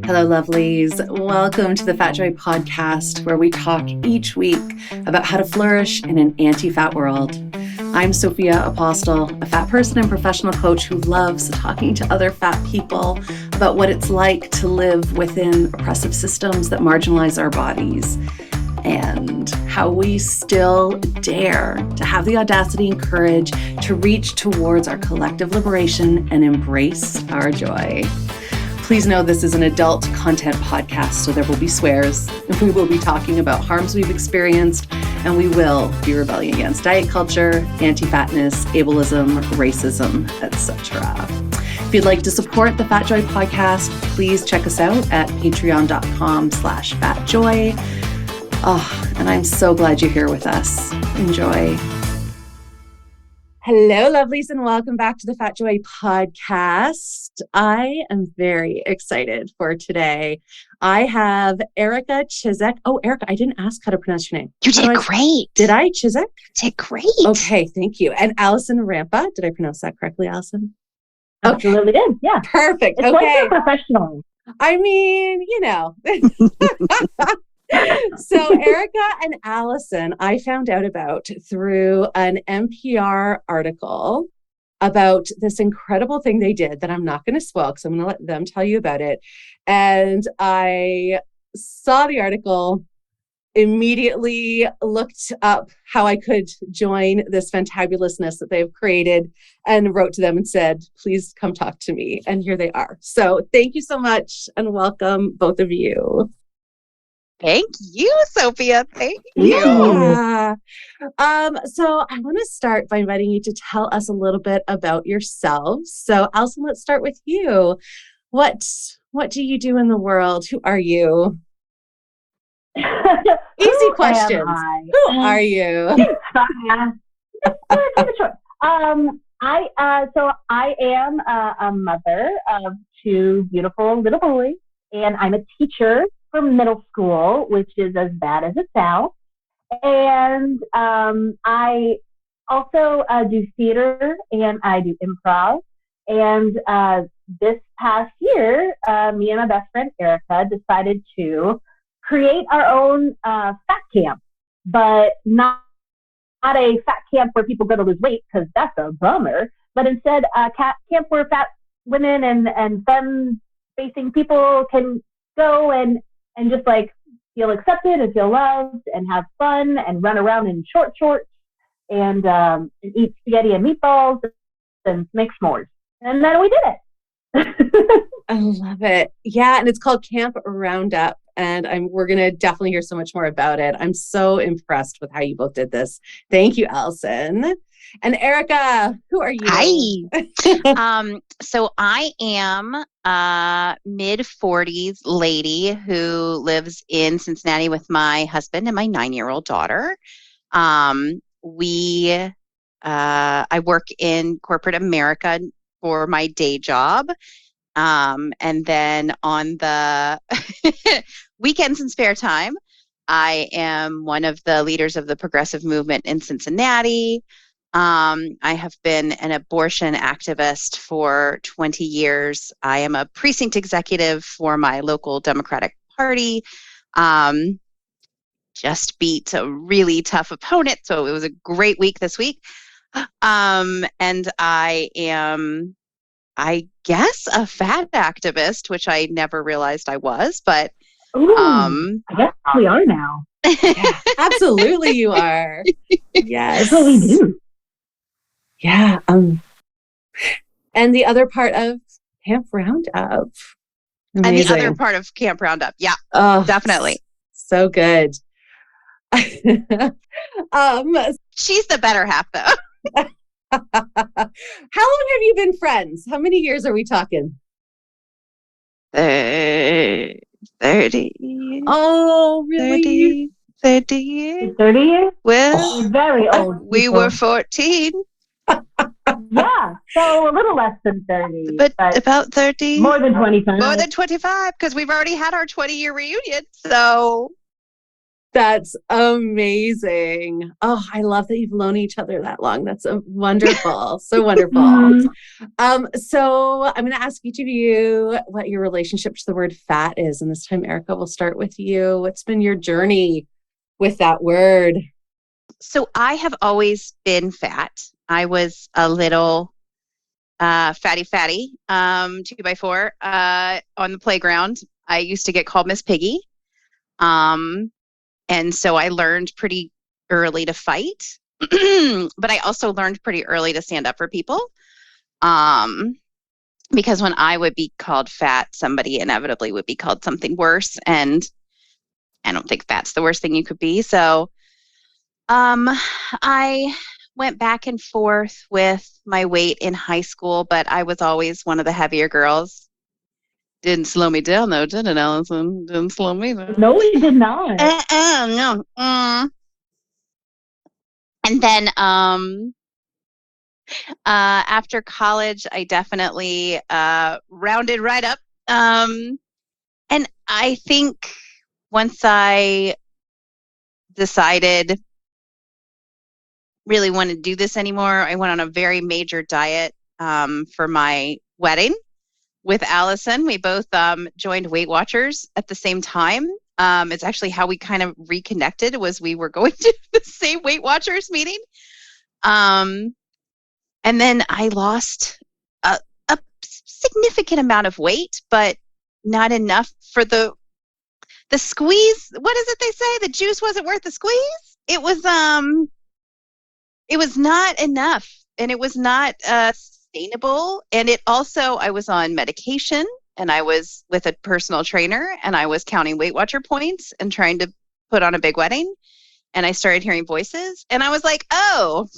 Hello, lovelies. Welcome to the Fat Joy podcast, where we talk each week about how to flourish in an anti-fat world. I'm Sophia, Apostle, a fat person and professional coach who loves talking to other fat people about what it's like to live within oppressive systems that marginalize our bodies, and how we still dare to have the audacity and courage to reach towards our collective liberation and embrace our joy. Please know this is an adult content podcast, so there will be swears, we will be talking about harms we've experienced, and we will be rebelling against diet culture, anti-fatness, ableism, racism, etc. If you'd like to support the Fat Joy podcast, please check us out at patreon.com/fatjoy. Oh, and I'm so glad you're here with us. Enjoy. Hello, lovelies, and welcome back to the Fat Joy podcast. I am very excited for today. I have Erica Chiseck. Oh, Erica, I didn't ask how to pronounce your name. You did great. Did I? Chiseck? You did great. Okay, thank you. And Alison Rampa. Did I pronounce that correctly, Alison? Absolutely did. Yeah. Perfect. It's okay. Like professional. I mean, you know. So Erica and Alison, I found out about through an NPR article about this incredible thing they did that I'm not going to spoil because I'm going to let them tell you about it. And I saw the article, immediately looked up how I could join this fantabulousness that they've created, and wrote to them and said, please come talk to me. And here they are. So thank you so much and welcome, both of you. Thank you, Sophia. Thank you. Yeah. So I want to start by inviting you to tell us a little bit about yourselves. So Alison, let's start with you. What do you do in the world? Who are you? Easy questions. Who are you? I am a mother of two beautiful little boys, and I'm a teacher for middle school, which is as bad as it sounds. And I also do theater, and I do improv. And this past year, me and my best friend Erica decided to create our own fat camp, but not a fat camp where people go to lose weight, because that's a bummer, but instead a camp where fat women and femme-facing people can go and just like feel accepted and feel loved and have fun and run around in shorts and eat spaghetti and meatballs and make s'mores. And then we did it. I love it. Yeah. And it's called Camp Roundup. And we're going to definitely hear so much more about it. I'm so impressed with how you both did this. Thank you, Alison. And Erica, who are you? Hi. So I am a mid-40s lady who lives in Cincinnati with my husband and my 9-year-old daughter. I work in corporate America for my day job. And then on the weekends and spare time, I am one of the leaders of the progressive movement in Cincinnati. I have been an abortion activist for 20 years. I am a precinct executive for my local Democratic Party. Just beat a really tough opponent, so it was a great week this week. And I am, I guess, a fat activist, which I never realized I was, but Ooh, I guess we are now. Yeah, absolutely you are. Yes. That's what we do. Yeah. And the other part of Camp Roundup. Amazing. And the other part of Camp Roundup. Yeah, definitely. So good. She's the better half, though. How long have you been friends? How many years are we talking? 30. Oh, really? 30 years. 30 years? Well, very old. We were 14. Yeah, so a little less than 30. But about 30. More than 25. More than 25, because we've already had our 20-year reunion. So That's amazing. Oh, I love that you've known each other that long. That's wonderful. So wonderful. So I'm going to ask each of you what your relationship to the word fat is. And this time, Erica, we'll start with you. What's been your journey with that word? So I have always been fat. I was a little fatty, 2x4 on the playground. I used to get called Miss Piggy. And so I learned pretty early to fight, but I also learned pretty early to stand up for people. Because when I would be called fat, somebody inevitably would be called something worse. And I don't think fat's the worst thing you could be. So I went back and forth with my weight in high school, but I was always one of the heavier girls. Didn't slow me down, though, did it, Allison? Didn't slow me down. No, it did not. No. And then after college, I definitely rounded right up. And I think once I decided really want to do this anymore, I went on a very major diet for my wedding with Allison. We both joined Weight Watchers at the same time. It's actually how we kind of reconnected, was we were going to the same Weight Watchers meeting. And then I lost a significant amount of weight, but not enough for the squeeze. What is it they say? The juice wasn't worth the squeeze. It was not enough, and it was not sustainable. And it also, I was on medication, and I was with a personal trainer, and I was counting Weight Watcher points and trying to put on a big wedding. And I started hearing voices, and I was like, oh,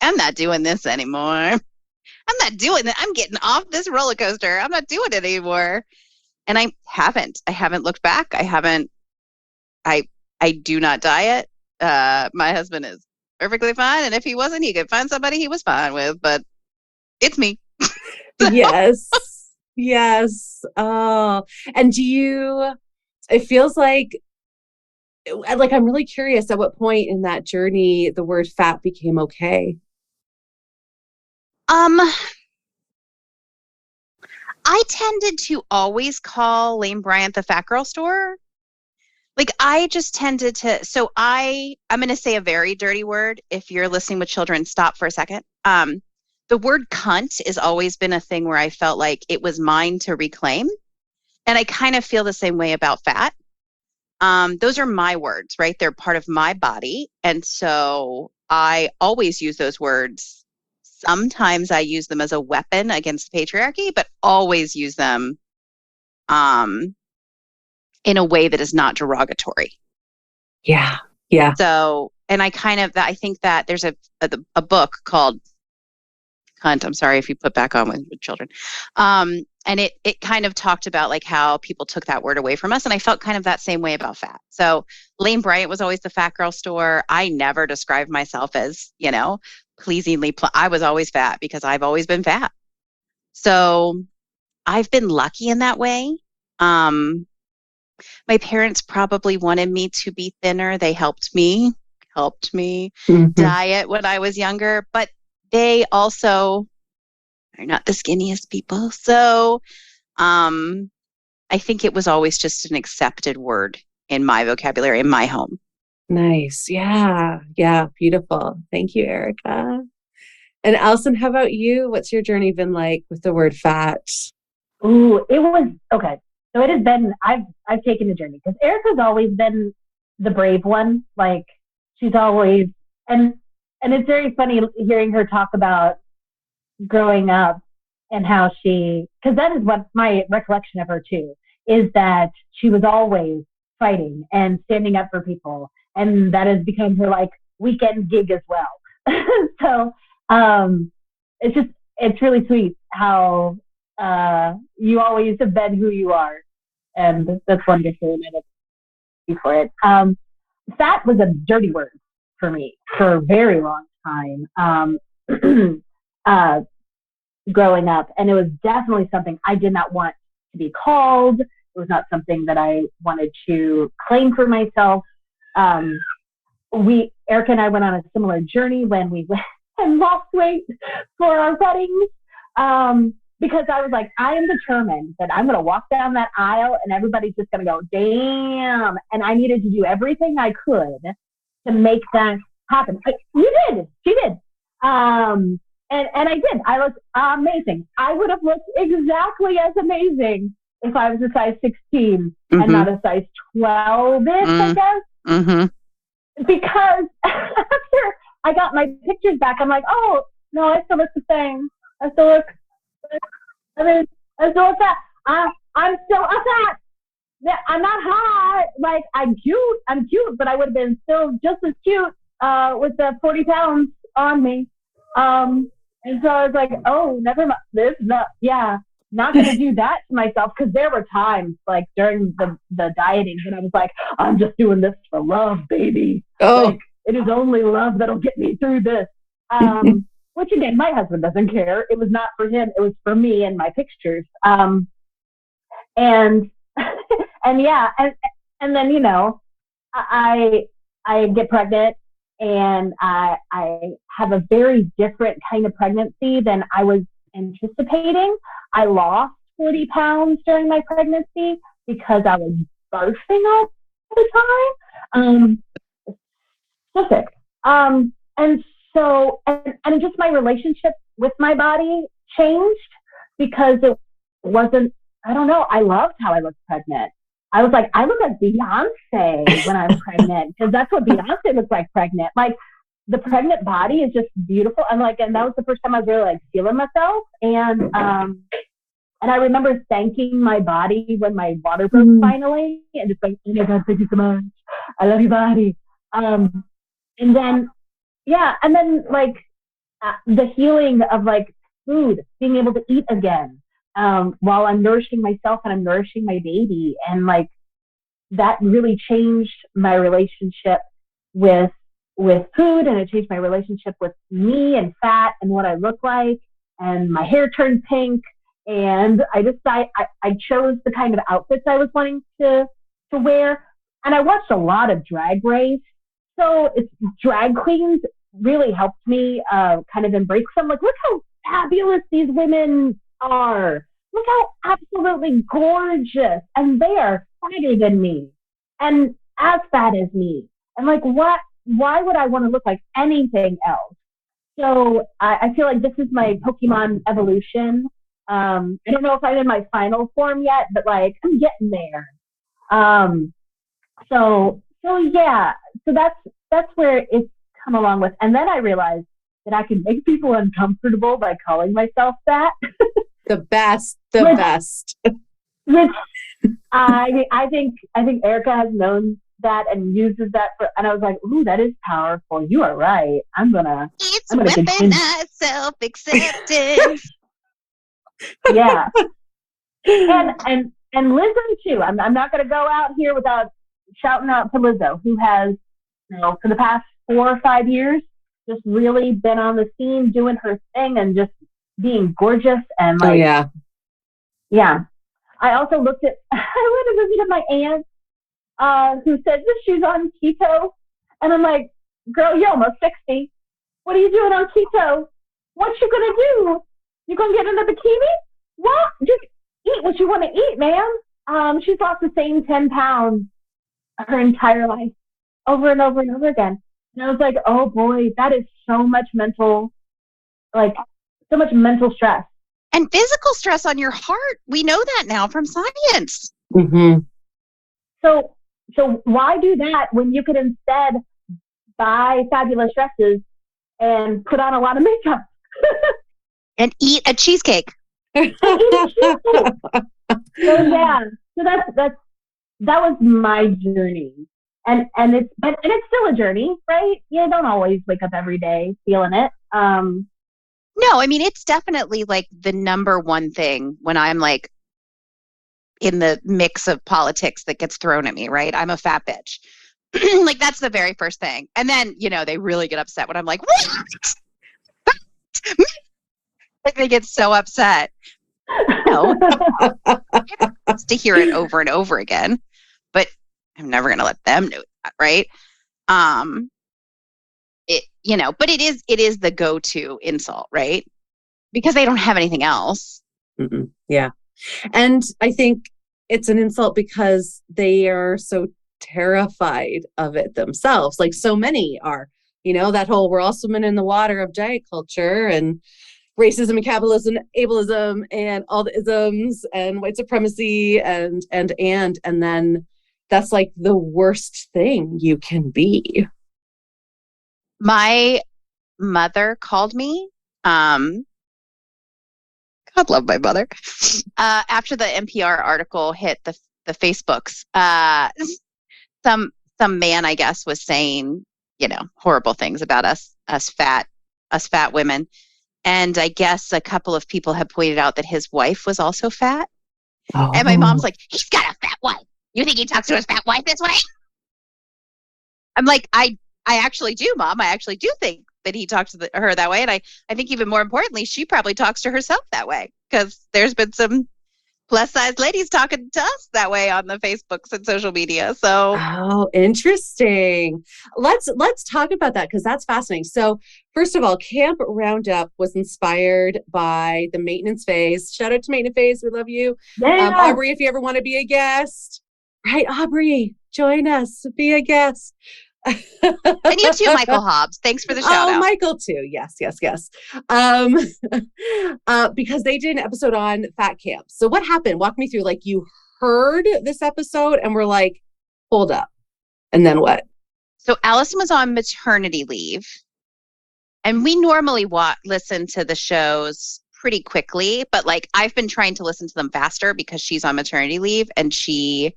I'm not doing this anymore. I'm not doing that. I'm getting off this roller coaster. I'm not doing it anymore. And I haven't looked back. I do not diet. My husband is perfectly fine. And if he wasn't, he could find somebody he was fine with, but it's me. Yes. Yes. Oh, and it feels like I'm really curious at what point in that journey the word fat became okay. I tended to always call Lane Bryant the fat girl store. Like, I just tended to, so I'm going to say a very dirty word. If you're listening with children, stop for a second. The word cunt has always been a thing where I felt like it was mine to reclaim. And I kind of feel the same way about fat. Those are my words, right? They're part of my body. And so I always use those words. Sometimes I use them as a weapon against patriarchy, but always use them in a way that is not derogatory. Yeah. Yeah. So, and I think that there's a book called Cunt. I'm sorry if you put back on with children. And it kind of talked about like how people took that word away from us. And I felt kind of that same way about fat. So Lane Bryant was always the fat girl store. I never described myself as, pleasingly, I was always fat because I've always been fat. So I've been lucky in that way. My parents probably wanted me to be thinner. They helped me diet when I was younger, but they also are not the skinniest people. So I think it was always just an accepted word in my vocabulary, in my home. Nice. Yeah. Yeah. Beautiful. Thank you, Erica. And Alison, how about you? What's your journey been like with the word fat? Ooh, it was okay. So it has been, I've taken the journey because Erica's always been the brave one. Like, she's always, and it's very funny hearing her talk about growing up and how because that is what my recollection of her too, is that she was always fighting and standing up for people. And that has become her like weekend gig as well. So it's really sweet how you always have been who you are. And that's wonderful. And I love you for it. Fat was a dirty word for me for a very long time growing up. And it was definitely something I did not want to be called. It was not something that I wanted to claim for myself. Erica and I went on a similar journey when we went and lost weight for our weddings. Because I was like, I am determined that I'm going to walk down that aisle and everybody's just going to go, damn. And I needed to do everything I could to make that happen. You did. She did. And I did. I looked amazing. I would have looked exactly as amazing if I was a size 16 and not a size 12-ish, I guess. Because after I got my pictures back, I'm like, oh, no, I still look the same. I'm still fat. I'm still fat. I'm not hot. Like, I'm cute, but I would have been still just as cute with the 40 pounds on me. And so I was like, oh, never mind. Not going to do that to myself, because there were times like during the dieting when I was like, I'm just doing this for love, baby. Oh, like, it is only love that'll get me through this. Which again, my husband doesn't care. It was not for him. It was for me and my pictures. And then, I get pregnant, and I have a very different kind of pregnancy than I was anticipating. I lost 40 pounds during my pregnancy because I was birthing all the time. So sick. And so, and just my relationship with my body changed, because it wasn't, I don't know, I loved how I looked pregnant. I was like, I look like Beyonce when I'm pregnant, because that's what Beyonce looks like pregnant. Like, the pregnant body is just beautiful. And like, and that was the first time I was really like feeling myself. And I remember thanking my body when my water broke finally, and just like, oh my God, thank you so much. I love your body. And then like the healing of like food, being able to eat again, while I'm nourishing myself and I'm nourishing my baby. And like, that really changed my relationship with food, and it changed my relationship with me and fat and what I look like. And my hair turned pink, and I chose the kind of outfits I was wanting to wear. And I watched a lot of Drag Race. So it's drag queens really helped me kind of embrace them. Like, look how fabulous these women are. Look how absolutely gorgeous. And they are fatter than me, and as fat as me. And like, why would I want to look like anything else? So I feel like this is my Pokemon evolution. I don't know if I'm in my final form yet, but like, I'm getting there. So that's where it's come along with. And then I realized that I can make people uncomfortable by calling myself fat. The best. Which I think Erica has known that and uses that and I was like, ooh, that is powerful. You are right. I'm gonna weaponized self-acceptance. Yeah. And Lizzo too. I'm not gonna go out here without shouting out to Lizzo, who has, for the past 4 or 5 years, just really been on the scene doing her thing and just being gorgeous. And like, yeah. I also I went to visit my aunt, who said that she's on keto. And I'm like, girl, you're almost 60. What are you doing on keto? What you gonna do? You gonna get in a bikini? What? Just eat what you want to eat, man. She's lost the same 10 pounds her entire life, over and over and over again. And I was like, oh boy, that is so much mental stress. And physical stress on your heart. We know that now from science. Mm-hmm. So why do that when you could instead buy fabulous dresses and put on a lot of makeup? And eat a cheesecake. So that was my journey. And it's still a journey, right? You don't always wake up every day feeling it. No, I mean, it's definitely like the number one thing when I'm like in the mix of politics that gets thrown at me, right? I'm a fat bitch. Like, that's the very first thing. And then, they really get upset when I'm like, what? Like, they get so upset. No, to hear it over and over again, but I'm never going to let them that, right? But it is the go-to insult, right? Because they don't have anything else. Mm-mm. Yeah. And I think it's an insult because they are so terrified of it themselves. Like so many are, that whole we're all swimming in the water of diet culture and racism and capitalism, ableism and all the isms and white supremacy and then that's like the worst thing you can be. My mother called me. God love my mother. After the NPR article hit the Facebooks, some man, I guess, was saying, horrible things about us fat women. And I guess a couple of people have pointed out that his wife was also fat. Oh. And my mom's like, he's got a fat wife. You think he talks to his fat wife this way? I'm like, I actually do, Mom. I actually do think that he talks to her that way. And I think even more importantly, she probably talks to herself that way, because there's been some plus-size ladies talking to us that way on the Facebooks and social media. So, oh, interesting. Let's talk about that, because that's fascinating. So first of all, Camp Roundup was inspired by the maintenance phase. Shout out to maintenance phase. We love you. Yeah. Aubrey, if you ever want to be a guest, right? Aubrey, join us, be a guest. And you too, Michael Hobbs. Thanks for the shout out. Michael too. Yes. Because they did an episode on fat camp. So what happened? Walk me through. Like, you heard this episode and were like, hold up. And then what? So Alison was on maternity leave, and we normally listen to the shows pretty quickly, but like I've been trying to listen to them faster because she's on maternity leave and she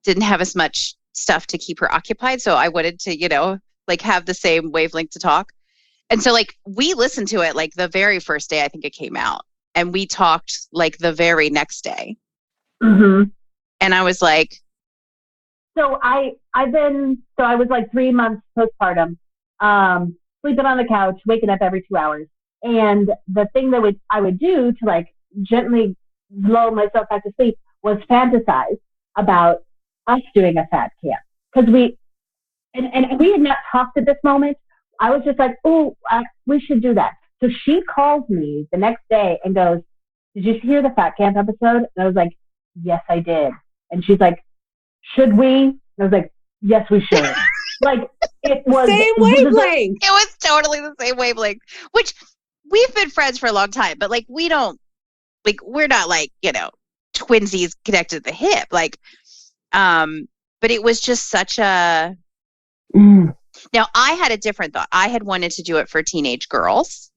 didn't have as much stuff to keep her occupied. So I wanted to, have the same wavelength to talk. And so we listened to it the very first day I think it came out. And we talked the very next day. Mm-hmm. And I was like. So I was 3 months postpartum, sleeping on the couch, waking up every 2 hours. And the thing that I would do to gently lull myself back to sleep was fantasize about us doing a fat camp, because we had not talked at this moment. I was just like, we should do that. So she calls me the next day and goes, did you hear the fat camp episode? And I was like, yes, I did. And she's like, should we? And I was like, yes, we should. It was same wavelength. It was totally the same wavelength, which we've been friends for a long time, but we don't, we're not twinsies connected at the hip. But it was just such a. Now I had a different thought. I had wanted to do it for teenage girls.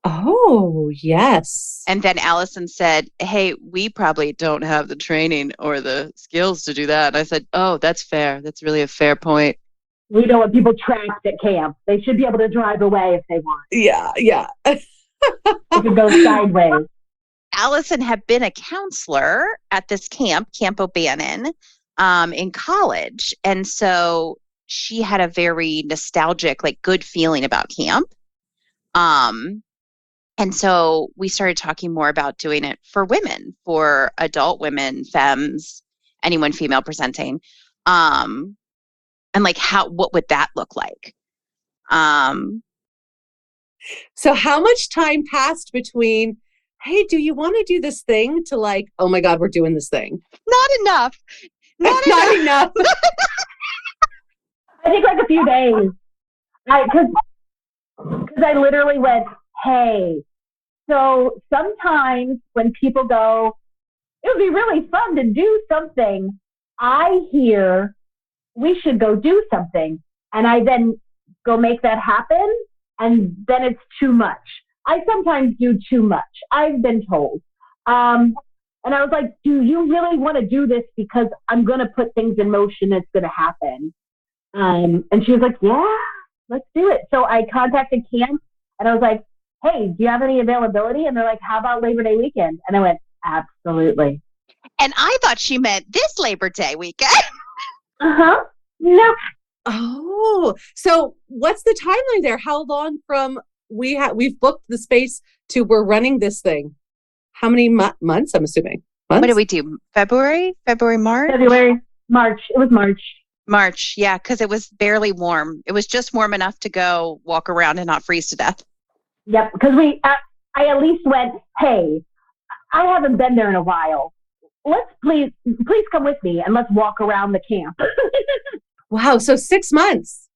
Oh, yes. And then Alison said, hey, we probably don't have the training or the skills to do that. And I said, oh, that's fair. That's really a fair point. We don't want people trapped at camp. They should be able to drive away if they want. Yeah. It could go sideways. Alison had been a counselor at this Camp O'Bannon, in college. And so she had a very nostalgic, good feeling about camp. And so we started talking more about doing it for women, for adult women, femmes, anyone female presenting. And what would that look like? So how much time passed between, hey, do you want to do this thing, to oh my God, we're doing this thing? Not enough. Not enough. I think a few days. Because I literally went, hey, so sometimes when people go, it would be really fun to do something, I hear we should go do something. And I then go make that happen. And then it's too much. I sometimes do too much. I've been told. And I was like, do you really want to do this? Because I'm going to put things in motion. It's going to happen. And she was like, yeah, let's do it. So I contacted camp and I was like, hey, do you have any availability? And they're like, how about Labor Day weekend? And I went, absolutely. And I thought she meant this Labor Day weekend. Uh-huh. No. Oh, so what's the timeline there? How long from we've booked the space to we're running this thing? How many months? I'm assuming. Months? What did we do? February, March? March. It was March. March, yeah, because it was barely warm. It was just warm enough to go walk around and not freeze to death. Yep, because I at least went, hey, I haven't been there in a while. Let's please come with me and let's walk around the camp. Wow. So 6 months.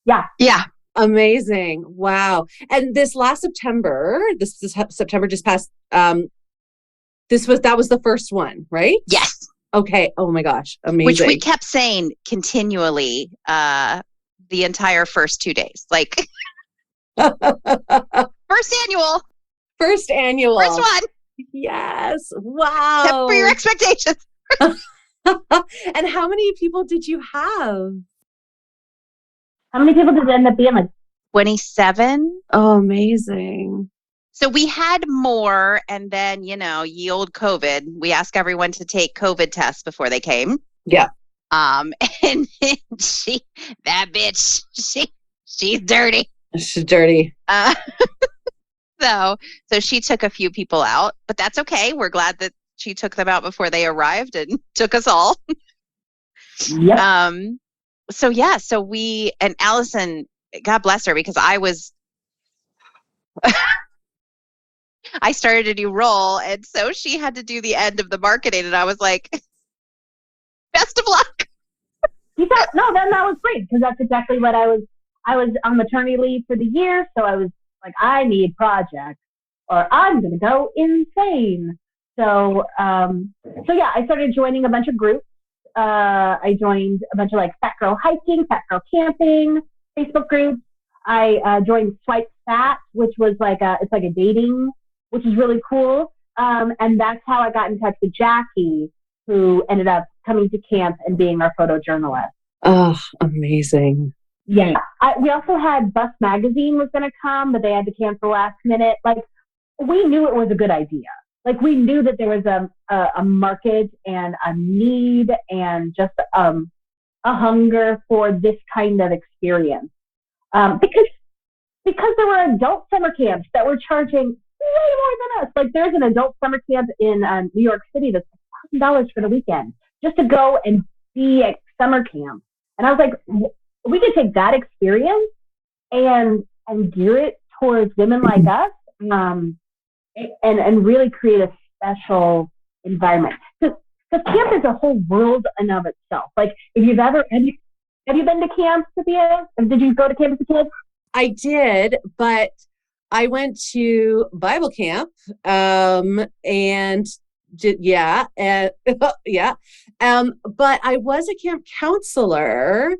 Yeah. Yeah. Amazing. Wow. And this last September, this September just passed, that was the first one, right? Yes. Okay. Oh my gosh. Amazing. Which we kept saying continually the entire first 2 days. Like first annual. First one. Yes. Wow. Except for your expectations. And how many people did you have? How many people did it end up being? Like 27. Oh, amazing. So we had more, and then, ye old COVID, we asked everyone to take COVID tests before they came. Yeah. And that bitch, she's dirty. She's dirty. So she took a few people out, but that's okay. We're glad that she took them out before they arrived and took us all. Yep. So yeah, and Alison, God bless her, because I started a new role, and so she had to do the end of the marketing, and I was like, best of luck. Then that was great, because that's exactly what I was on maternity leave for the year, so I was like, I need projects or I'm going to go insane. So yeah, I started joining a bunch of groups. I joined a bunch of like Fat Girl Hiking, Fat Girl Camping, Facebook groups. I joined Swipe Fat, which was it's like a dating, which is really cool. And that's how I got in touch with Jackie, who ended up coming to camp and being our photojournalist. Oh, amazing. Yeah. We also had Bus Magazine was going to come, but they had to cancel last minute. Like, we knew it was a good idea. Like, we knew that there was a market and a need and just a hunger for this kind of experience. Because there were adult summer camps that were charging way more than us. Like, there's an adult summer camp in New York City that's $1,000 for the weekend just to go and be at summer camp. And I was like, we could take that experience and gear it towards women like us, and really create a special environment. Because camp is a whole world in of itself. Like, if you've ever, have you been to camp, Sophia? Did you go to camp as a kid? I did, but I went to Bible camp, but I was a camp counselor,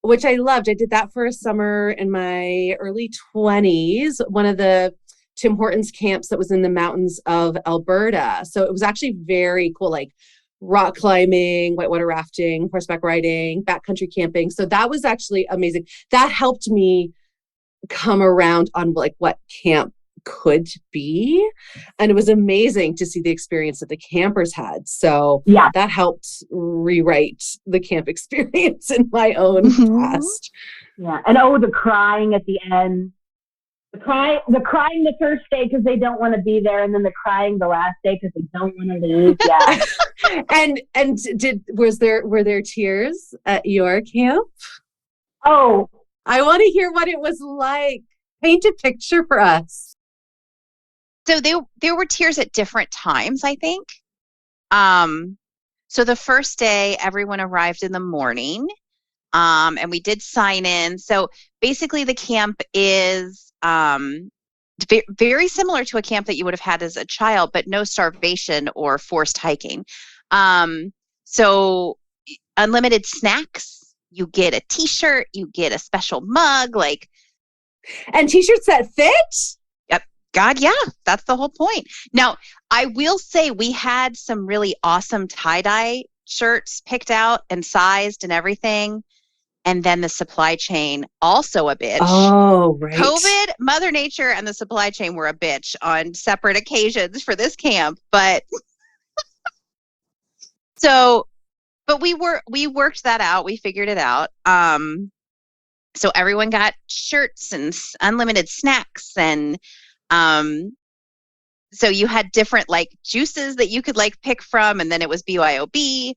which I loved. I did that for a summer in my early 20s, one of the Tim Hortons camps that was in the mountains of Alberta. So it was actually very cool, like rock climbing, whitewater rafting, horseback riding, backcountry camping. So that was actually amazing. That helped me come around on like what camp could be. And it was amazing to see the experience that the campers had. So yeah, that helped rewrite the camp experience in my own past. Yeah. And the crying at the end. The crying the first day because they don't want to be there, and then the crying the last day because they don't want to leave. Yeah. and were there tears at your camp? Oh, I want to hear what it was like. Paint a picture for us. So there were tears at different times, I think. So the first day, everyone arrived in the morning, and we did sign in. So basically, the camp is very similar to a camp that you would have had as a child, but no starvation or forced hiking. So unlimited snacks. You get a T-shirt. You get a special mug, and T-shirts that fit. God, yeah, that's the whole point. Now, I will say we had some really awesome tie-dye shirts picked out and sized and everything. And then the supply chain, also a bitch. Oh, right. COVID, Mother Nature, and the supply chain were a bitch on separate occasions for this camp. But but we worked that out. We figured it out. So everyone got shirts and unlimited snacks, and so you had different juices that you could pick from, and then it was BYOB.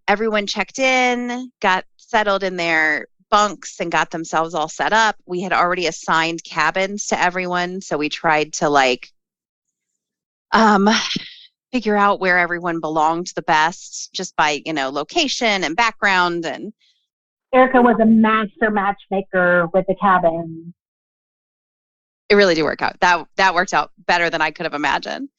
Everyone checked in, got settled in their bunks and got themselves all set up. We had already assigned cabins to everyone, so we tried to like figure out where everyone belonged the best just by, location and background. And Erica was a master matchmaker with the cabin. It really did work out. That worked out better than I could have imagined.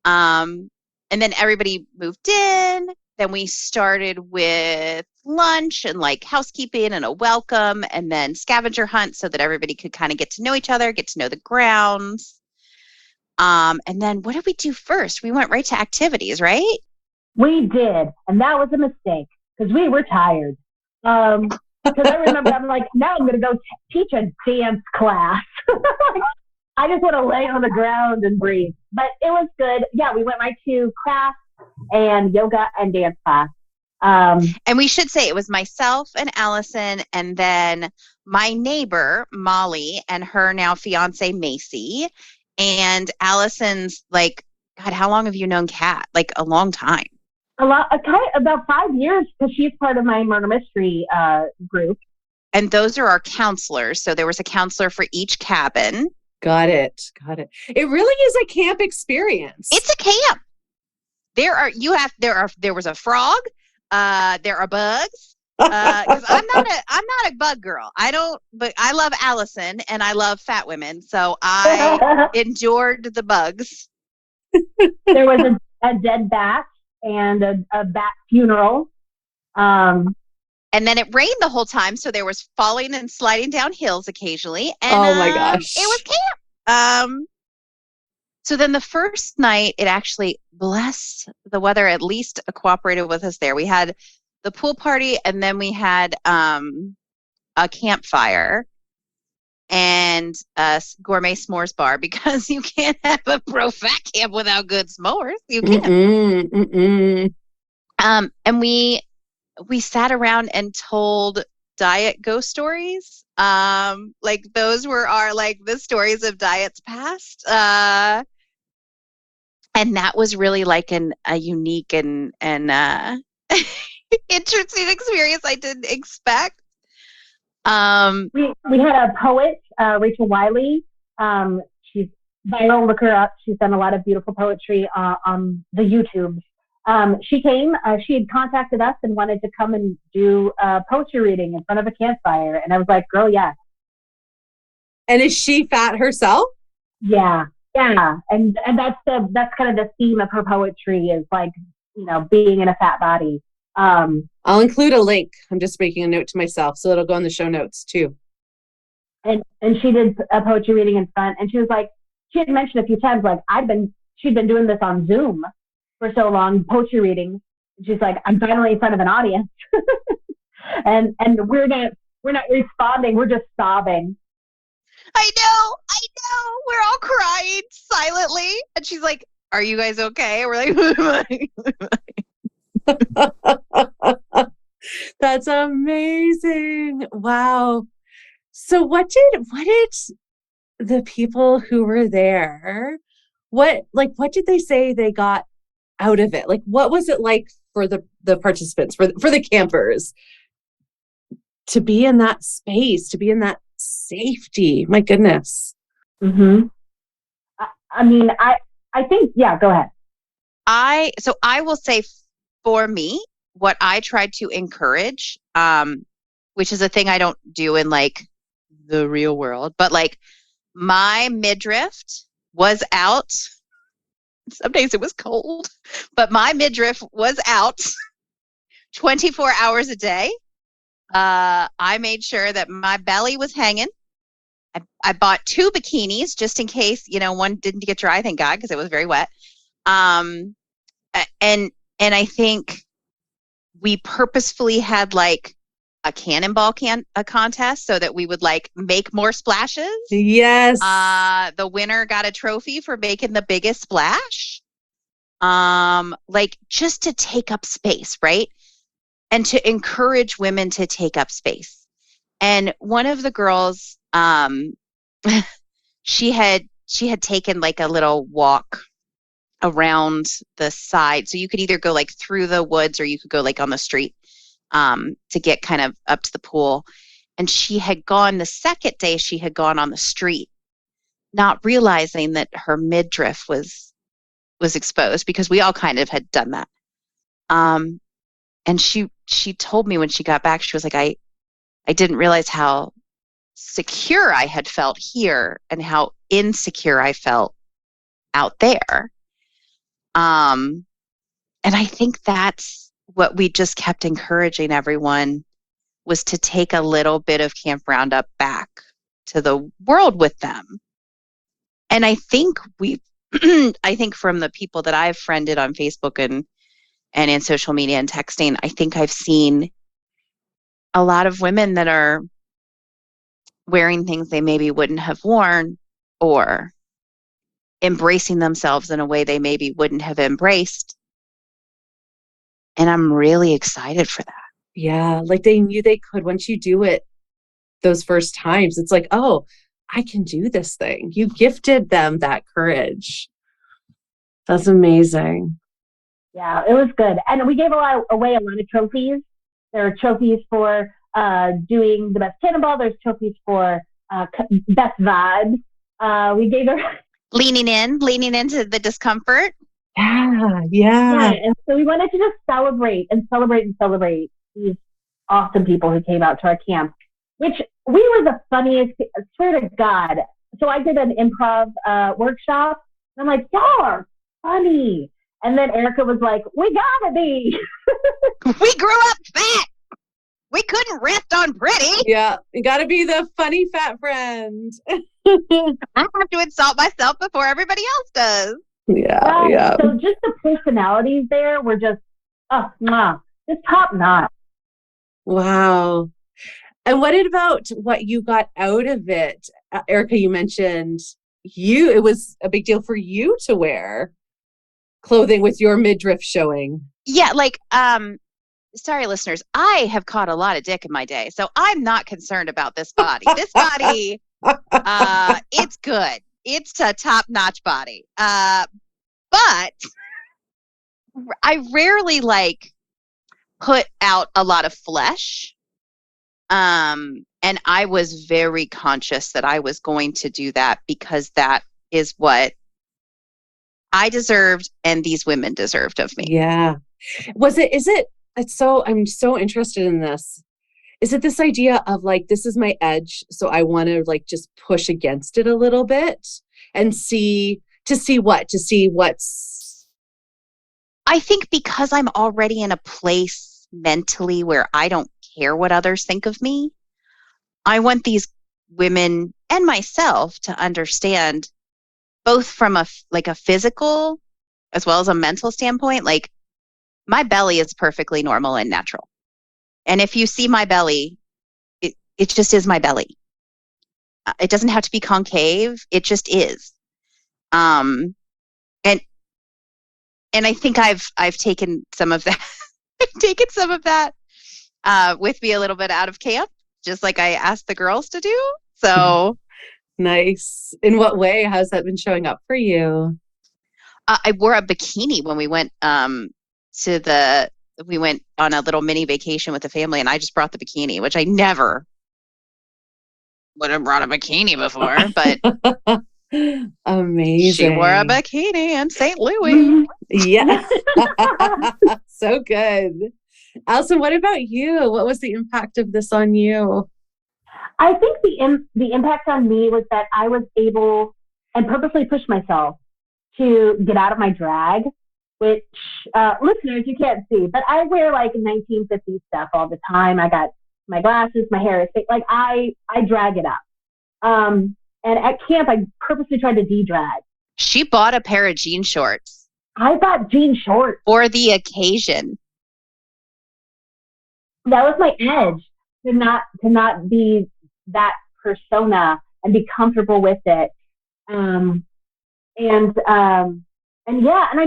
And then everybody moved in. Then we started with lunch and like housekeeping and a welcome, and then scavenger hunt so that everybody could kind of get to know each other, get to know the grounds. And then what did we do first? We went right to activities, right? We did. And that was a mistake because we were tired. Because I remember I'm like, now I'm going to go teach a dance class. I just want to lay on the ground and breathe. But it was good. Yeah, we went right to class and yoga and dance class. And we should say it was myself and Allison, and then my neighbor, Molly, and her now fiance, Macy. And Allison's like, God, how long have you known Kat? Like a long time. About 5 years, because she's part of my murder mystery group. And those are our counselors. So there was a counselor for each cabin. Got it. It really is a camp experience. It's a camp. There was a frog. There are bugs. Because I'm not a bug girl. But I love Allison and I love fat women. So I endured the bugs. There was a dead bat and a bat funeral. And then it rained the whole time, so there was falling and sliding down hills occasionally. And, oh my gosh. It was camp. So then the first night, it actually, bless the weather, at least cooperated with us there. We had the pool party, and then we had a campfire and a gourmet s'mores bar, because you can't have a pro-fat camp without good s'mores. You can't. And we sat around and told diet ghost stories. Like those were the stories of diets past. And that was really like a unique and interesting experience I didn't expect. We had a poet, Rachel Wiley. She's viral. Look her up. She's done a lot of beautiful poetry on the YouTube. She came. She had contacted us and wanted to come and do poetry reading in front of a campfire. And I was like, "Girl, yes." And is she fat herself? Yeah. And that's kind of the theme of her poetry, is like, being in a fat body. I'll include a link. I'm just making a note to myself, so it'll go in the show notes too. And she did a poetry reading in front, and she was like, she had mentioned a few times, like, she'd been doing this on Zoom for so long, poetry reading. She's like, I'm finally in front of an audience. and we're not responding, we're just sobbing. I know. We're all crying silently. And she's like, are you guys okay? We're like, That's amazing. Wow. So what did the people who were there, what did they say they got out of it? Like, what was it like for the participants, for the campers, to be in that space, to be in that safety? My goodness. Mm-hmm. I mean, I think, yeah, go ahead. I will say, for me, what I tried to encourage, which is a thing I don't do in like the real world, but like my midriff was out. Some days it was cold, but my midriff was out 24 hours a day. I made sure that my belly was hanging. I bought 2 bikinis just in case, one didn't get dry, thank God, because it was very wet. And I think we purposefully had like a cannonball contest so that we would like make more splashes. Yes. The winner got a trophy for making the biggest splash. Like just to take up space, right? And to encourage women to take up space. And one of the girls, she had taken like a little walk around the side. So you could either go like through the woods or you could go like on the street to get kind of up to the pool. And she had gone the second day, she had gone on the street, not realizing that her midriff was exposed, because we all kind of had done that. And she told me when she got back, she was like, I didn't realize how secure I had felt here and how insecure I felt out there. And I think that's what we just kept encouraging everyone, was to take a little bit of Camp Roundup back to the world with them. And I think I think from the people that I've friended on Facebook and in social media and texting, I think I've seen a lot of women that are wearing things they maybe wouldn't have worn, or embracing themselves in a way they maybe wouldn't have embraced. And I'm really excited for that. Yeah, like they knew they could. Once you do it those first times, it's like, oh, I can do this thing. You gifted them that courage. That's amazing. Yeah, it was good. And we gave away a lot of trophies. There are trophies for doing the best cannonball. There's trophies for best vibes. We gave her leaning into the discomfort. Yeah. And so we wanted to just celebrate these awesome people who came out to our camp, which we were the funniest, I swear to God. So I did an improv workshop, and I'm like, y'all are funny. And then Erica was like, we gotta be. We grew up fat. We couldn't rest on pretty. Yeah, you gotta be the funny fat friend. I have to insult myself before everybody else does. Yeah. So just the personalities there were just top notch. Wow. And what about what you got out of it? Erica, you mentioned it was a big deal for you to wear clothing with your midriff showing. Yeah, like, sorry, listeners, I have caught a lot of dick in my day, so I'm not concerned about this body. This body, it's good. It's a top-notch body. But I rarely put out a lot of flesh. And I was very conscious that I was going to do that, because that is what I deserved and these women deserved of me. Yeah. I'm so interested in this. Is it this idea of this is my edge, so I want to just push against it a little bit and see what's. I think because I'm already in a place mentally where I don't care what others think of me, I want these women and myself to understand, both from a physical as well as a mental standpoint, my belly is perfectly normal and natural. And if you see my belly, it just is my belly. It doesn't have to be concave. It just is. And I think I've taken some of that, with me a little bit out of camp, just like I asked the girls to do. So nice. In what way has that been showing up for you? I wore a bikini when we went we went on a little mini vacation with the family, and I just brought the bikini, which I never would have brought a bikini before, but amazing. She wore a bikini in St. Louis. Yeah. So good. Alison, what about you? What was the impact of this on you? I think the impact on me was that I was able and purposely pushed myself to get out of my drag, which listeners, you can't see, but I wear 1950s stuff all the time. I got my glasses, my hair is fake. I drag it up. And at camp, I purposely tried to de-drag. She bought a pair of jean shorts. I bought jean shorts for the occasion. That was my edge, to not be that persona and be comfortable with it. And I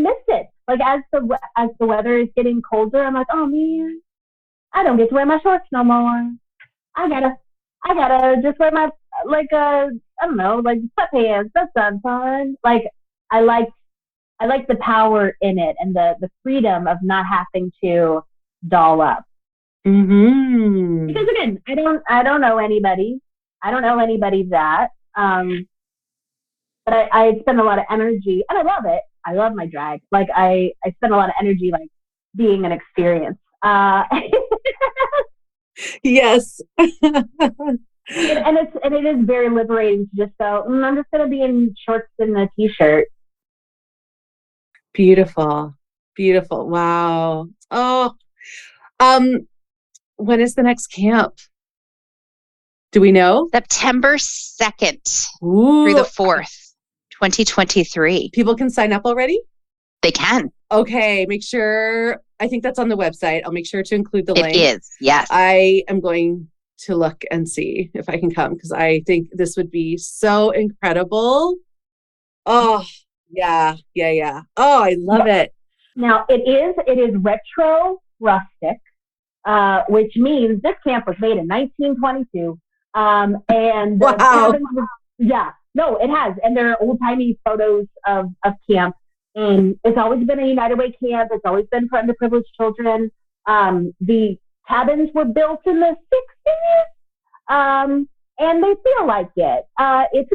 missed it. As the weather is getting colder, I'm like, oh man, I don't get to wear my shorts no more. I gotta just wear my sweatpants. That sounds fun. I I like the power in it and the freedom of not having to doll up. Mm-hmm. Because again, I don't know anybody. I don't know anybody that. But I spend a lot of energy, and I love it. I love my drag. Like I spend a lot of energy like being an experience. Yes. And it is very liberating to just go, I'm just gonna be in shorts and a t-shirt. Beautiful. Beautiful. Wow. Oh. When is the next camp? Do we know? September 2nd Ooh. through the 4th, 2023. People can sign up already? They can. Okay, make sure. I think that's on the website. I'll make sure to include the link. It is, yes. I am going to look and see if I can come because I think this would be so incredible. Oh, yeah. Oh, I love it. Now, it is retro rustic, which means this camp was made in 1922. And wow. cabins no, it has. And there are old-timey photos of camp. And it's always been a United Way camp. It's always been for underprivileged children. The cabins were built in the 60s, and they feel like it. It's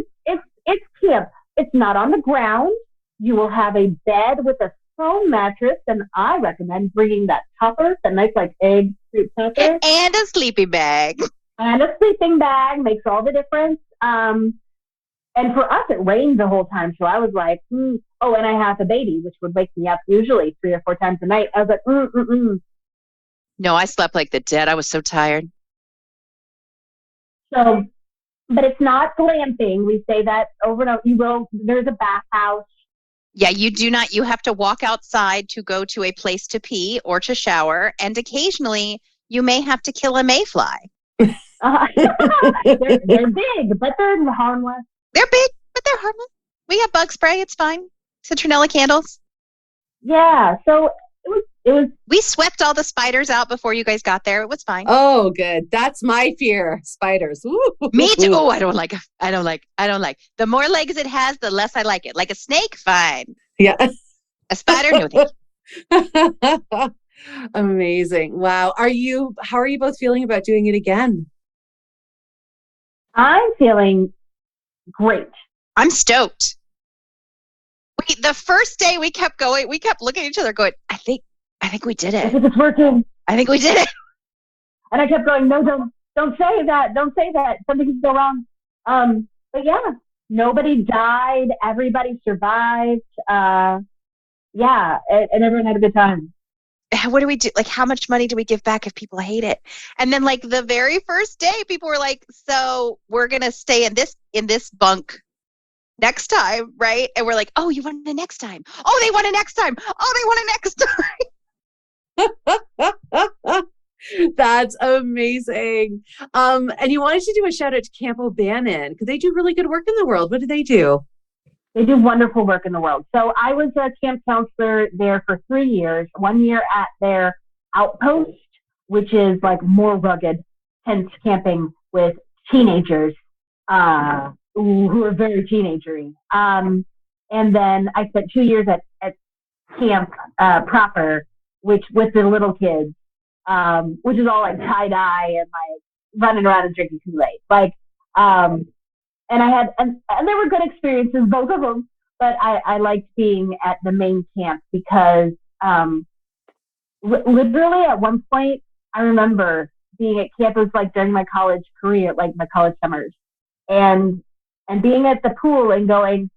camp. It's not on the ground. You will have a bed with a foam mattress, and I recommend bringing that topper, that nice like egg fruit topper, and a sleeping bag. And a sleeping bag makes all the difference. And for us, it rained the whole time. So I was like, oh, and I have a baby, which would wake me up usually 3 or 4 times a night. I was like, No, I slept like the dead. I was so tired. So, but it's not glamping. We say that over and over. There's a bathhouse. Yeah, you do not. You have to walk outside to go to a place to pee or to shower. And occasionally you may have to kill a mayfly. They're big, but they're harmless. They're big, but they're harmless. We have bug spray. It's fine. Citronella candles. Yeah. So it was. We swept all the spiders out before you guys got there. It was fine. Oh, good. That's my fear. Spiders. Ooh. Me too. Oh, I don't like. The more legs it has, the less I like it. Like a snake, fine. Yeah. A spider, no thank you. Amazing. Wow. How are you both feeling about doing it again? I'm feeling great. I'm stoked. The first day we kept going, we kept looking at each other going, I think we did it. I think it's working. I think we did it. And I kept going, no, don't say that. Don't say that. Something's still wrong. But yeah, nobody died. Everybody survived. And everyone had a good time. What do we do? Like, how much money do we give back if people hate it? And then like the very first day, people were like, so we're going to stay in this bunk next time, right? And we're like, oh, you want it next time? Oh, they want it next time. Oh, they want it next time. That's amazing. And you wanted to do a shout out to Camp O'Bannon because they do really good work in the world. What do they do? They do wonderful work in the world. So I was a camp counselor there for 3 years, 1 year at their outpost, which is like more rugged tent camping with teenagers who are very teenagery. And then I spent 2 years at camp proper, which with the little kids, which is all like tie-dye and like running around and drinking Kool-Aid. And I had, and there were good experiences, both of them, but I liked being at the main camp because literally at one point, I remember being at camp, it was like during my college career, like my college summers, and being at the pool and going,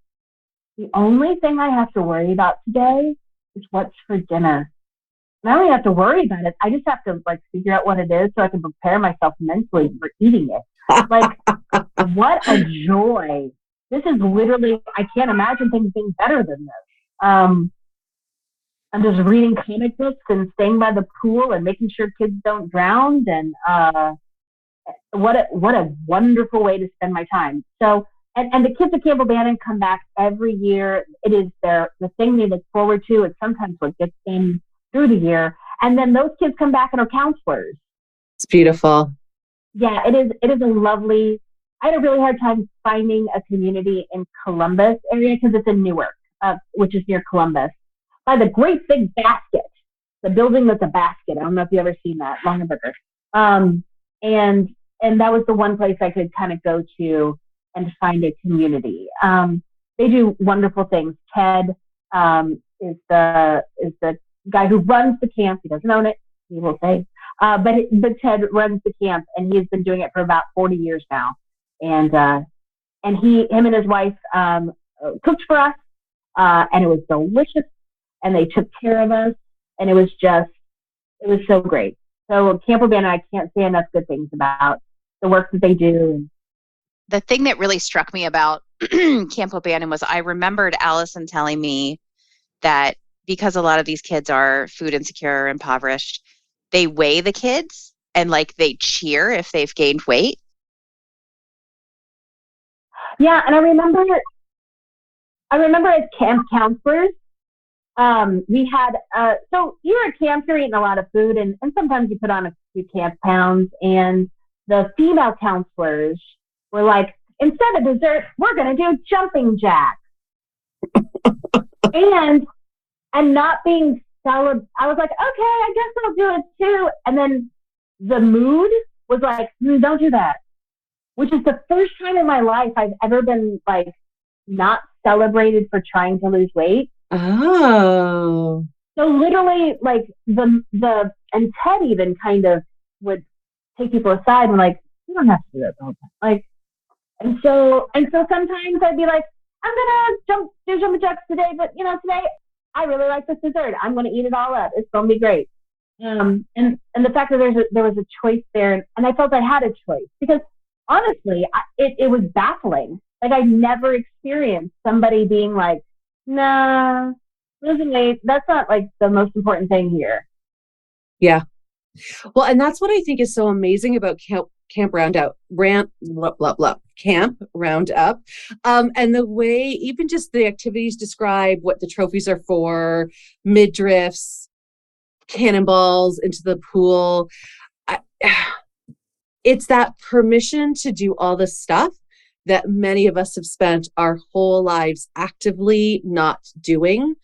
the only thing I have to worry about today is what's for dinner. And I don't even have to worry about it. I just have to like figure out what it is so I can prepare myself mentally for eating it. Like, what a joy. This is literally, I can't imagine things being better than this. I'm just reading comic books and staying by the pool and making sure kids don't drown. And what a wonderful way to spend my time. So, and the kids at Camp O'Bannon come back every year. It is the thing they look forward to. It's sometimes what gets them through the year. And then those kids come back and are counselors. It's beautiful. Yeah, it is a lovely, I had a really hard time finding a community in Columbus area because it's in Newark. which is near Columbus, by the great big basket, the building that's a basket. I don't know if you've ever seen that, Longaberger. And that was the one place I could kind of go to and find a community. They do wonderful things. Ted is the guy who runs the camp. He doesn't own it, he will say. But Ted runs the camp, and he's been doing it for about 40 years now. And him and his wife cooked for us, and it was delicious. And they took care of us, and it was so great. So Camp Urbana, I can't say enough good things about the work that they do. The thing that really struck me about Camp Urbana was I remembered Allison telling me that because a lot of these kids are food insecure, impoverished, they weigh the kids and like they cheer if they've gained weight. Yeah, and I remember as camp counselors, we had so you're at camp, you're eating a lot of food, and sometimes you put on a few camp pounds, and the female counselors were like, instead of dessert, we're going to do jumping jacks. and not being solid, I was like, okay, I guess I'll do it too. And then the mood was like, don't do that. Which is the first time in my life I've ever been like not celebrated for trying to lose weight. Oh. So literally, like and Ted even kind of would take people aside and like, you don't have to do that the whole time. Like, and so sometimes I'd be like, I'm gonna do jumping jacks today, but today I really like this dessert. I'm gonna eat it all up. It's gonna be great. And the fact that there was a choice there, and I felt I had a choice because honestly, it was baffling. Like I never experienced somebody being like, nah, losing weight, that's not like the most important thing here. Yeah. Well, and that's what I think is so amazing about Camp Roundup, Camp Roundup. And the way even just the activities describe what the trophies are for, midriffs, cannonballs into the pool. It's that permission to do all this stuff that many of us have spent our whole lives actively not doing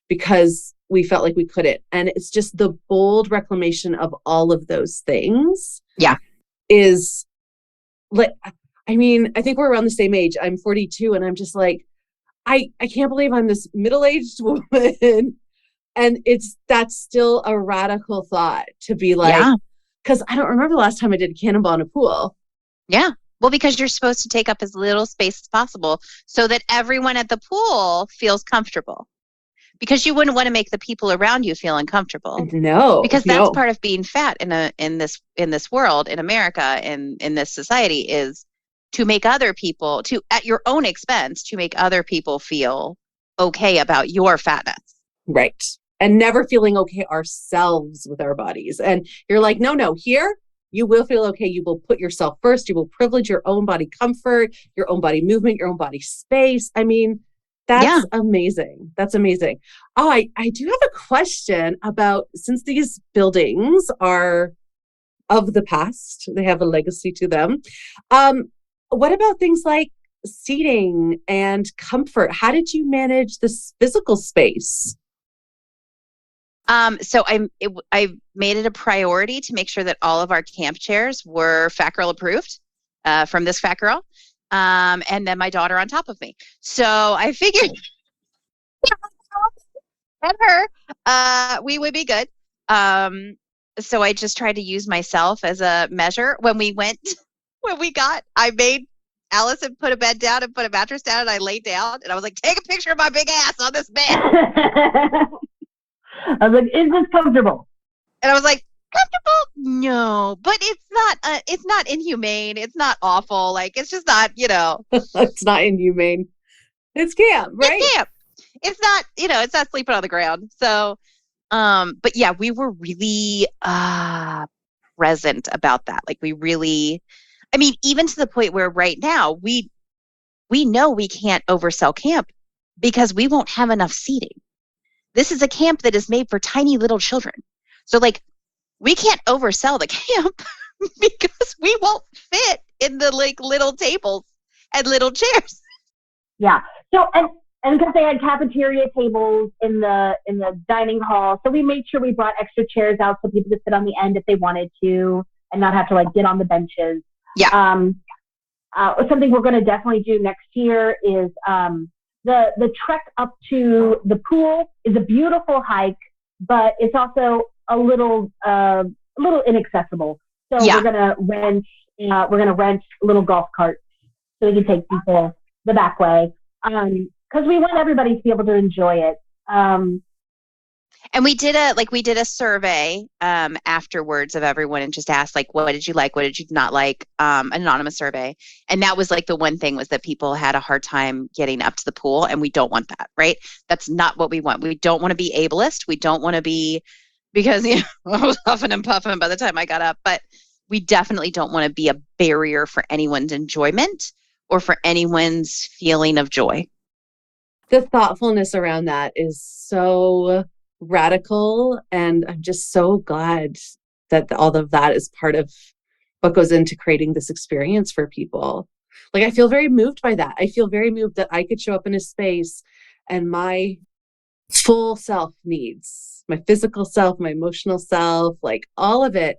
because we felt like we couldn't. And it's just the bold reclamation of all of those things. Yeah. Is like, I mean, I think we're around the same age. I'm 42 and I'm just like, I can't believe I'm this middle-aged woman. And that's still a radical thought to be like, because I don't remember the last time I did a cannonball in a pool. Yeah. Well, because you're supposed to take up as little space as possible so that everyone at the pool feels comfortable. Because you wouldn't want to make the people around you feel uncomfortable. No. Because that's part of being fat in this world, in America, in this society, is to make other people, at your own expense, to make other people feel okay about your fatness. Right. And never feeling okay ourselves with our bodies. And you're like, no, here you will feel okay. You will put yourself first. You will privilege your own body comfort, your own body movement, your own body space. I mean, that's amazing. That's amazing. Oh, I do have a question about, since these buildings are of the past, they have a legacy to them. What about things like seating and comfort? How did you manage this physical space? So I made it a priority to make sure that all of our camp chairs were Fat Girl approved from this Fat Girl. And then my daughter on top of me. So I figured and her, we would be good. So I just tried to use myself as a measure. I made Allison put a bed down and put a mattress down, and I laid down, and I was like, take a picture of my big ass on this bed. I was like, is this comfortable? And I was like, comfortable? No, but it's not inhumane. It's not awful. Like, it's just not, It's not inhumane. It's camp, right? It's camp. It's not, it's not sleeping on the ground. So, but yeah, we were really present about that. Like we really, I mean, even to the point where right now we know we can't oversell camp because we won't have enough seating. This is a camp that is made for tiny little children. So like, we can't oversell the camp because we won't fit in the like little tables and little chairs. Yeah. So, and And because they had cafeteria tables in the dining hall, so we made sure we brought extra chairs out so people could sit on the end if they wanted to, and not have to like get on the benches. Yeah. Something we're going to definitely do next year is the trek up to the pool is a beautiful hike, but it's also a little inaccessible. So we're gonna rent little golf carts so we can take people the back way. Because we want everybody to be able to enjoy it. And we did a survey afterwards of everyone and just asked like, what did you like? What did you not like? An anonymous survey. And that was like the one thing was that people had a hard time getting up to the pool, and we don't want that, right? That's not what we want. We don't want to be ableist. We don't want to be, because I was huffing and puffing by the time I got up, but we definitely don't want to be a barrier for anyone's enjoyment or for anyone's feeling of joy. The thoughtfulness around that is so radical, and I'm just so glad that all of that is part of what goes into creating this experience for people. Like, I feel very moved by that. I feel very moved that I could show up in a space and my full self needs, my physical self, my emotional self, like all of it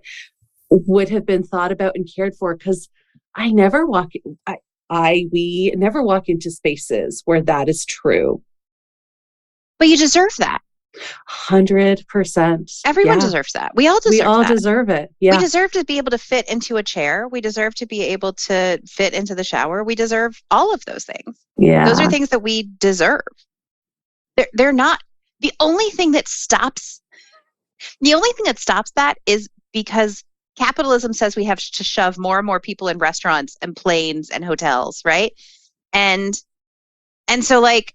would have been thought about and cared for, because we never walk into spaces where that is true. But you deserve that. 100%. Everyone deserves that. We all deserve it. Yeah. We deserve to be able to fit into a chair. We deserve to be able to fit into the shower. We deserve all of those things. Yeah. Those are things that we deserve. They're not the only thing that stops. The only thing that stops that is because capitalism says we have to shove more and more people in restaurants and planes and hotels, right? And so like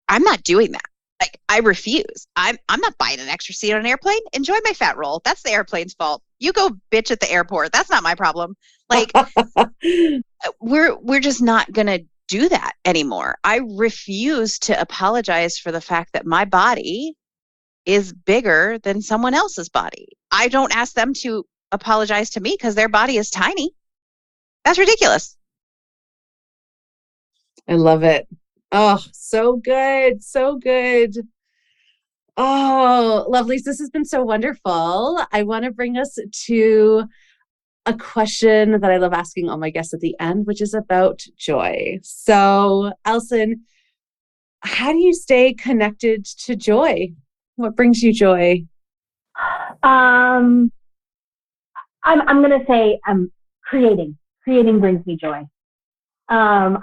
I'm not doing that. Like, I refuse. I'm not buying an extra seat on an airplane. Enjoy my fat roll. That's the airplane's fault. You go bitch at the airport. That's not my problem. Like, we're just not gonna do that anymore. I refuse to apologize for the fact that my body is bigger than someone else's body. I don't ask them to apologize to me because their body is tiny. That's ridiculous. I love it. Oh, so good. So good. Oh, lovelies. This has been so wonderful. I want to bring us to a question that I love asking all my guests at the end, which is about joy. So, Alison, how do you stay connected to joy? What brings you joy? I'm going to say creating. Creating brings me joy. I'm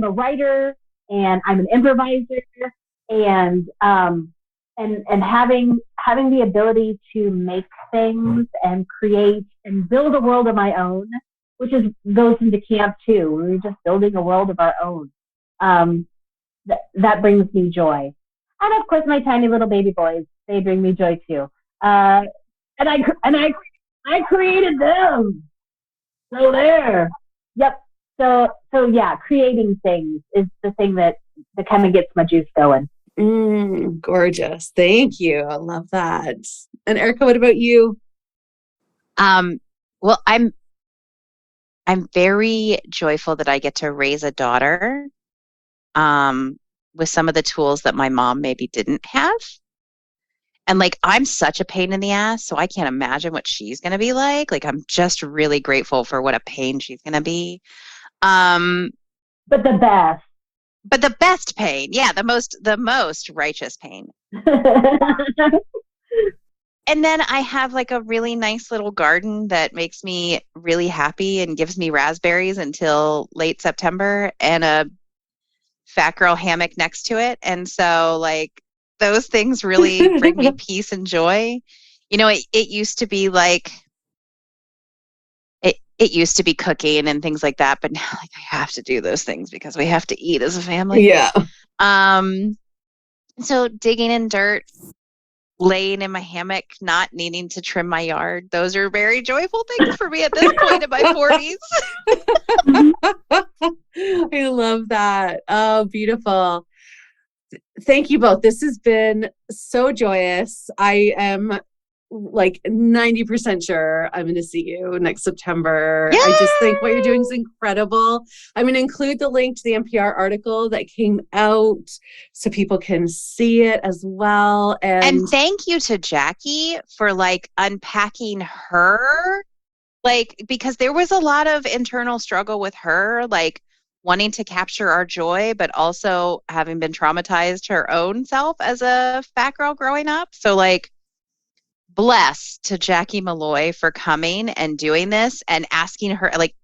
a writer, and I'm an improviser, and having the ability to make things and create and build a world of my own, which goes into camp too. We're just building a world of our own. That brings me joy. And of course, my tiny little baby boys, they bring me joy too. And I created them. So there. Yep. So yeah, creating things is the thing that kind of gets my juice going. Gorgeous. Thank you. I love that. And Erica, what about you? Well, I'm very joyful that I get to raise a daughter with some of the tools that my mom maybe didn't have. And like, I'm such a pain in the ass, so I can't imagine what she's going to be like. Like, I'm just really grateful for what a pain she's going to be. But the best pain. Yeah. The most righteous pain. And then I have like a really nice little garden that makes me really happy and gives me raspberries until late September, and a fat girl hammock next to it. And so like those things really bring me peace and joy. You know, it used to be like, it used to be cooking and things like that, but now like I have to do those things because we have to eat as a family. Yeah. So digging in dirt, laying in my hammock, not needing to trim my yard. Those are very joyful things for me at this point in my 40s. I love that. Oh, beautiful. Thank you both. This has been so joyous. I am like 90% sure I'm going to see you next September. Yay! I just think what you're doing is incredible. I'm going to include the link to the NPR article that came out so people can see it as well. And thank you to Jackie for like unpacking her, like, because there was a lot of internal struggle with her, like wanting to capture our joy, but also having been traumatized her own self as a fat girl growing up. So like, bless to Jackie Malloy for coming and doing this and asking her, like,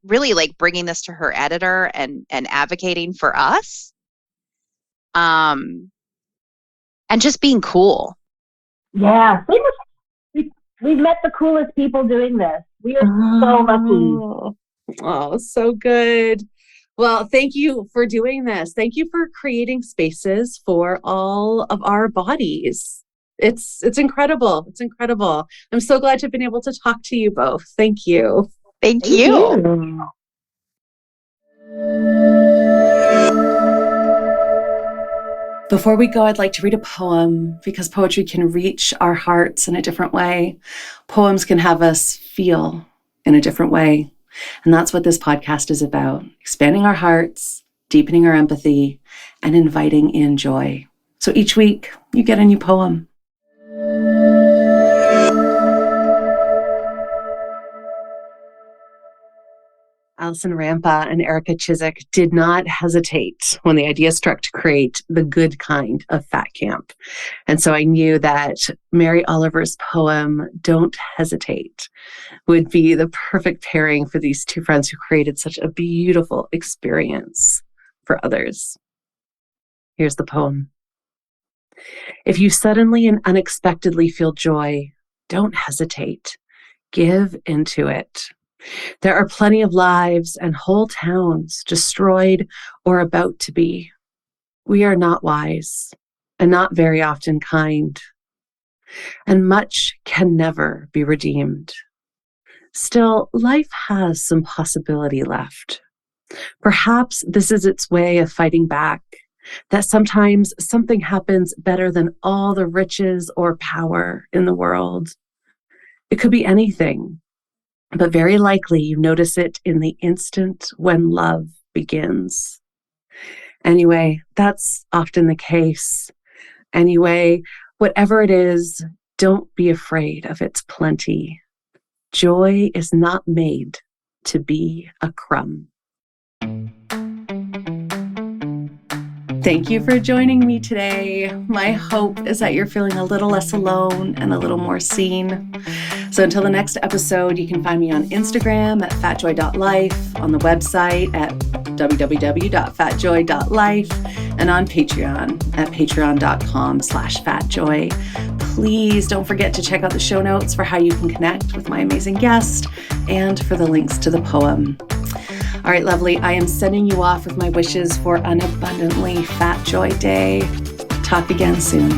really like bringing this to her editor and advocating for us. And just being cool. Yeah. We've met the coolest people doing this. We are so lucky. Oh, so good. Well, thank you for doing this. Thank you for creating spaces for all of our bodies. It's incredible. It's incredible. I'm so glad to have been able to talk to you both. Thank you. Thank you. Before we go, I'd like to read a poem because poetry can reach our hearts in a different way. Poems can have us feel in a different way. And that's what this podcast is about, expanding our hearts, deepening our empathy, and inviting in joy. So each week, you get a new poem. Alison Rampa and Chiseck did not hesitate when the idea struck to create the good kind of fat camp. And so I knew that Mary Oliver's poem, Don't Hesitate, would be the perfect pairing for these two friends who created such a beautiful experience for others. Here's the poem. If you suddenly and unexpectedly feel joy, don't hesitate. Give into it. There are plenty of lives and whole towns destroyed or about to be. We are not wise and not very often kind, and much can never be redeemed. Still, life has some possibility left. Perhaps this is its way of fighting back, that sometimes something happens better than all the riches or power in the world. It could be anything, but very likely you notice it in the instant when love begins. Anyway, that's often the case. Anyway, whatever it is, don't be afraid of its plenty. Joy is not made to be a crumb. Thank you for joining me today. My hope is that you're feeling a little less alone and a little more seen. So until the next episode, you can find me on Instagram at fatjoy.life, on the website at www.fatjoy.life, and on Patreon at patreon.com/fatjoy. Please don't forget to check out the show notes for how you can connect with my amazing guest and for the links to the poem. All right, lovely. I am sending you off with my wishes for an abundantly fat joy day. Talk again soon.